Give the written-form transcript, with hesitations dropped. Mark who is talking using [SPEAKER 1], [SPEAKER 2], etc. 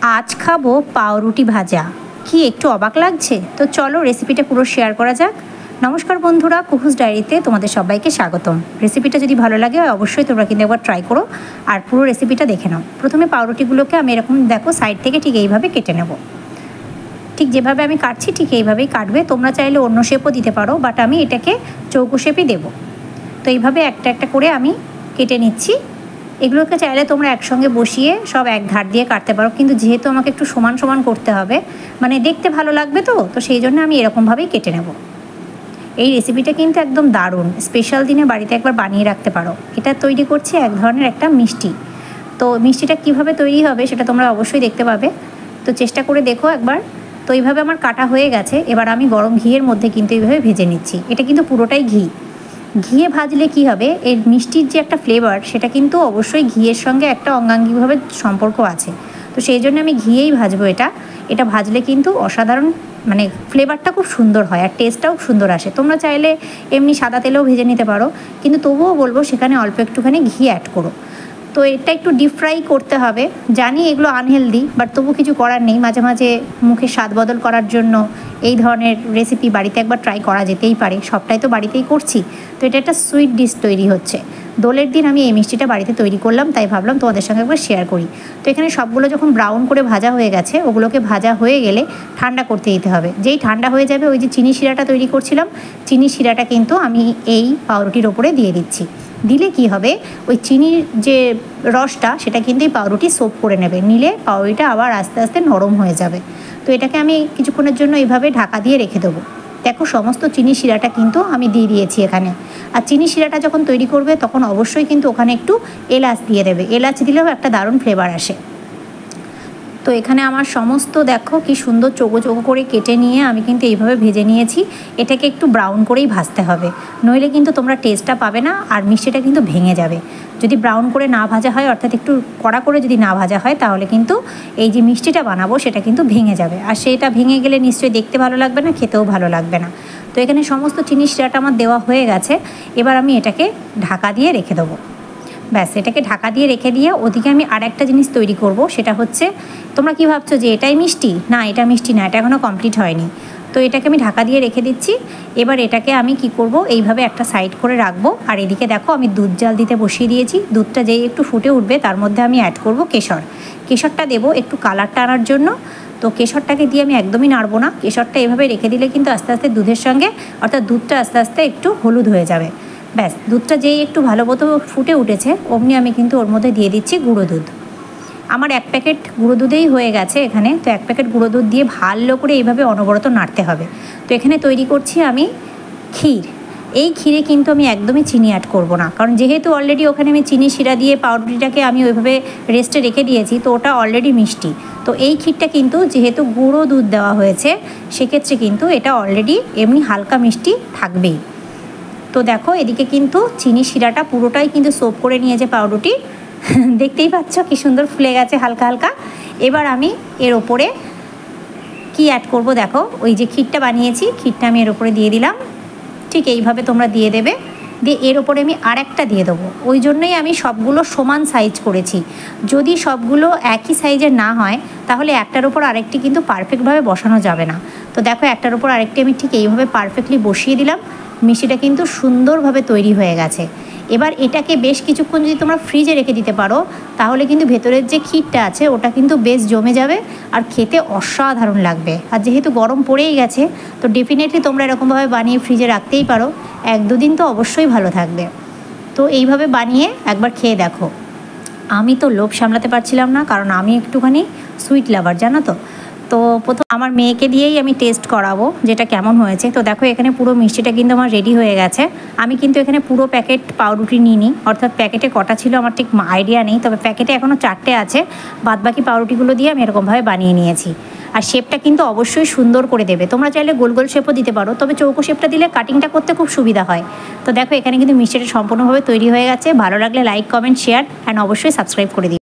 [SPEAKER 1] আজ খাবো পাউরুটি ভাজা। কি একটু অবাক লাগছে? তো চলো রেসিপিটা পুরো শেয়ার করা যাক। নমস্কার বন্ধুরা, কুহুস ডায়েরিতে তোমাদের সবাইকে স্বাগতম। রেসিপিটা যদি ভালো লাগে অবশ্যই তোমরা কিন্তু একবার ট্রাই করো আর পুরো রেসিপিটা দেখে নাও। প্রথমে পাউরুটিগুলোকে আমি এরকম দেখো সাইড থেকে ঠিক এইভাবে কেটে নেব। ঠিক যেভাবে আমি কাটছি ঠিক এইভাবেই কাটবে। তোমরা চাইলে অন্য শেপও দিতে পারো, বাট আমি এটাকে চৌকো শেপই দেবো। তো এইভাবে একটা একটা করে আমি কেটে নিচ্ছি। এগুলোকে চাইলে তোমরা একসঙ্গে বসিয়ে সব এক ধার দিয়ে কাটতে পারো, কিন্তু যেহেতু আমাকে একটু সমান সমান করতে হবে, মানে দেখতে ভালো লাগবে, তো সেই জন্য আমি এরকমভাবেই কেটে নেব। এই রেসিপিটা কিন্তু একদম দারুণ, স্পেশাল দিনে বাড়িতে একবার বানিয়ে রাখতে পারো। এটা তৈরি করছি এক ধরনের একটা মিষ্টি। তো মিষ্টিটা কিভাবে তৈরি হবে সেটা তোমরা অবশ্যই দেখতে পাবে, তো চেষ্টা করে দেখো একবার। তো এইভাবে আমার কাটা হয়ে গেছে। এবার আমি গরম ঘিয়ের মধ্যে কিন্তু এইভাবে ভেজে নিচ্ছি। এটা কিন্তু পুরোটাই ঘিয়ে ভাজলে কি হবে, এর মিষ্টির যে একটা ফ্লেভার সেটা কিন্তু অবশ্যই ঘিয়ের সঙ্গে একটা অঙ্গাঙ্গিভাবে সম্পর্ক আছে। তো সেই জন্য আমি ঘিয়েই ভাজবো। এটা ভাজলে কিন্তু অসাধারণ, মানে ফ্লেভারটা খুব সুন্দর হয় আর টেস্টটাও সুন্দর আসে। তোমরা চাইলে এমনি সাদা তেলেও ভেজে নিতে পারো, কিন্তু তবুও বলবো সেখানে অল্প একটুখানি ঘি অ্যাড করো। তো এটা একটু ডিপ ফ্রাই করতে হবে। জানি এগুলো আনহেলদি, বাট তবু কিছু করার নেই। মাঝে মাঝে মুখে স্বাদ বদল করার জন্য এই ধরনের রেসিপি বাড়িতে একবার ট্রাই করা যেতেই পারে। সবটাই তো বাড়িতেই করছি। তো এটা একটা সুইট ডিশ তৈরি হচ্ছে। দোলের দিন আমি এই মিষ্টিটা বাড়িতে তৈরি করলাম, তাই ভাবলাম তোমাদের সঙ্গে একবার শেয়ার করি। তো এখানে সবগুলো যখন ব্রাউন করে ভাজা হয়ে গেছে, ওগুলোকে ভাজা হয়ে গেলে ঠান্ডা করতে দিতে হবে। যেই ঠান্ডা হয়ে যাবে, ওই যে চিনি শিরাটা তৈরি করছিলাম, চিনি শিরাটা কিন্তু আমি এই পাউরুটির ওপরে দিয়ে দিচ্ছি। দিলে কি হবে, ওই চিনির যে রসটা সেটা কিন্তু এই পাউরুটি সোপ করে নেবে, নিলে পাউরুটিটা আবার আস্তে আস্তে নরম হয়ে যাবে। তো এটাকে আমি কিছুক্ষণের জন্য এইভাবে ঢাকা দিয়ে রেখে দেবো। দেখো সমস্ত চিনি শিরাটা কিন্তু আমি দিয়ে দিয়েছি এখানে। আর চিনি শিরাটা যখন তৈরি করবে তখন অবশ্যই কিন্তু ওখানে একটু এলাচ দিয়ে দেবে। এলাচ দিলেও একটা দারুণ ফ্লেভার আসে। তো এখানে আমার সমস্ত দেখো কি সুন্দর চৌকো চৌকো করে কেটে নিয়ে আমি কিন্তু এইভাবে ভেজে নিয়েছি। এটাকে একটু ব্রাউন করেই ভাজতে হবে, নইলে কিন্তু তোমরা টেস্টটা পাবে না আর মিষ্টিটা কিন্তু ভেঙে যাবে। যদি ব্রাউন করে না ভাজা হয়, অর্থাৎ একটু কড়া করে যদি না ভাজা হয়, তাহলে কিন্তু এই যে মিষ্টিটা বানাবো সেটা কিন্তু ভেঙে যাবে। আর সেটা ভেঙে গেলে নিশ্চয়ই দেখতে ভালো লাগবে না, খেতেও ভালো লাগবে না। তো এখানে সমস্ত চিনি শিরাটা আমার দেওয়া হয়ে গেছে। এবার আমি এটাকে ঢাকা দিয়ে রেখে দেবো। ব্যাস, এটাকে ঢাকা দিয়ে রেখে দিয়ে ওদিকে আমি আর একটা জিনিস তৈরি করব। সেটা হচ্ছে, তোমরা কি ভাবছো যে এটাই মিষ্টি? না, এটা মিষ্টি না, এটা এখনও কমপ্লিট হয়নি। তো এটাকে আমি ঢাকা দিয়ে রেখে দিচ্ছি। এবার এটাকে আমি কি করব, এইভাবে একটা সাইড করে রাখবো। আর এদিকে দেখো আমি দুধ জাল দিতে বসিয়ে দিয়েছি। দুধটা যেই একটু ফুটে উঠবে তার মধ্যে আমি অ্যাড করব কেশরটা দেবো একটু কালারটা আনার জন্য। তো কেশরটাকে দিয়ে আমি একদমই নাড়বো না। কেশরটা এভাবে রেখে দিলে কিন্তু আস্তে আস্তে দুধের সঙ্গে, অর্থাৎ দুধটা আস্তে আস্তে একটু হলুদ হয়ে যাবে। ব্যাস, দুধটা যেই একটু ভালো মতো ফুটে উঠেছে অমনি আমি কিন্তু ওর মধ্যে দিয়ে দিচ্ছি গুঁড়ো দুধ। আমার 1 প্যাকেট গুঁড়ো দুধেই হয়ে গেছে এখানে। তো 1 প্যাকেট গুঁড়ো দুধ দিয়ে ভালো করে এইভাবে অনবরত নাড়তে হবে। তো এখানে তৈরি করছি আমি ক্ষীর। এই ক্ষীরে কিন্তু আমি একদমই চিনি অ্যাড করব না, কারণ যেহেতু অলরেডি ওখানে আমি চিনি শিরা দিয়ে পাউরুটিটাকে আমি ওইভাবে রেস্টে রেখে দিয়েছি, তো ওটা অলরেডি মিষ্টি। তো এই ক্ষীরটা কিন্তু যেহেতু গুঁড়ো দুধ দেওয়া হয়েছে, সেক্ষেত্রে কিন্তু এটা অলরেডি এমনি হালকা মিষ্টি থাকবেই। তো দেখো এদিকে কিন্তু চিনি শিরাটা পুরোটাই কিন্তু সোপ করে নিয়েছে পাউরুটি। দেখতেই পাচ্ছ কি সুন্দর ফুলে গেছে হালকা হালকা। এবার আমি এর ওপরে কি অ্যাড করব, দেখো ওই যে ক্ষীরটা বানিয়েছি, ক্ষীরটা আমি এর ওপরে দিয়ে দিলাম। ঠিক এইভাবে তোমরা দিয়ে দেবে। দিয়ে এর ওপরে আমি আরেকটা দিয়ে দেবো। ওই জন্যই আমি সবগুলো সমান সাইজ করেছি। যদি সবগুলো একই সাইজের না হয়, তাহলে একটার ওপর আরেকটি কিন্তু পারফেক্টভাবে বসানো যাবে না। তো দেখো একটার ওপর আরেকটি আমি ঠিক এইভাবে পারফেক্টলি বসিয়ে দিলাম। মিষ্টিটা কিন্তু সুন্দরভাবে তৈরি হয়ে গেছে। এবার এটাকে বেশ কিছুক্ষণ যদি তোমরা ফ্রিজে রেখে দিতে পারো, তাহলে কিন্তু ভেতরের যে ক্ষীরটা আছে ওটা কিন্তু বেশ জমে যাবে আর খেতে অসাধারণ লাগবে। আর যেহেতু গরম পড়েই গেছে, তো ডেফিনেটলি তোমরা এরকমভাবে বানিয়ে ফ্রিজে রাখতেই পারো। 1-2 দিন তো অবশ্যই ভালো থাকবে। তো এইভাবে বানিয়ে একবার খেয়ে দেখো। আমি তো লোভ সামলাতে পারছিলাম না, কারণ আমি একটুখানি সুইট লাভার, জানো তো। তো প্রথম আমার মেয়েকে দিয়েই আমি টেস্ট করাবো যেটা কেমন হয়েছে। তো দেখো এখানে পুরো মিষ্টিটা কিন্তু আমার রেডি হয়ে গেছে। আমি কিন্তু এখানে পুরো প্যাকেট পাউরুটি নিইনি, অর্থাৎ প্যাকেটে কটা ছিল আমার ঠিক আইডিয়া নেই, তবে প্যাকেটে এখনও 4টে আছে। বাদবাকি পাউরুটিগুলো দিয়ে আমি এরকমভাবে বানিয়ে নিয়েছি। আর শেপটা কিন্তু অবশ্যই সুন্দর করে দেবে। তোমরা চাইলে গোল গোল শেপও দিতে পারো, তবে চৌকো শেপটা দিলে কাটিংটা করতে খুব সুবিধা হয়। তো দেখো এখানে কিন্তু মিষ্টিটা সম্পূর্ণভাবে তৈরি হয়ে গেছে। ভালো লাগলে লাইক, কমেন্ট, শেয়ার অ্যান্ড অবশ্যই সাবস্ক্রাইব করে দিও।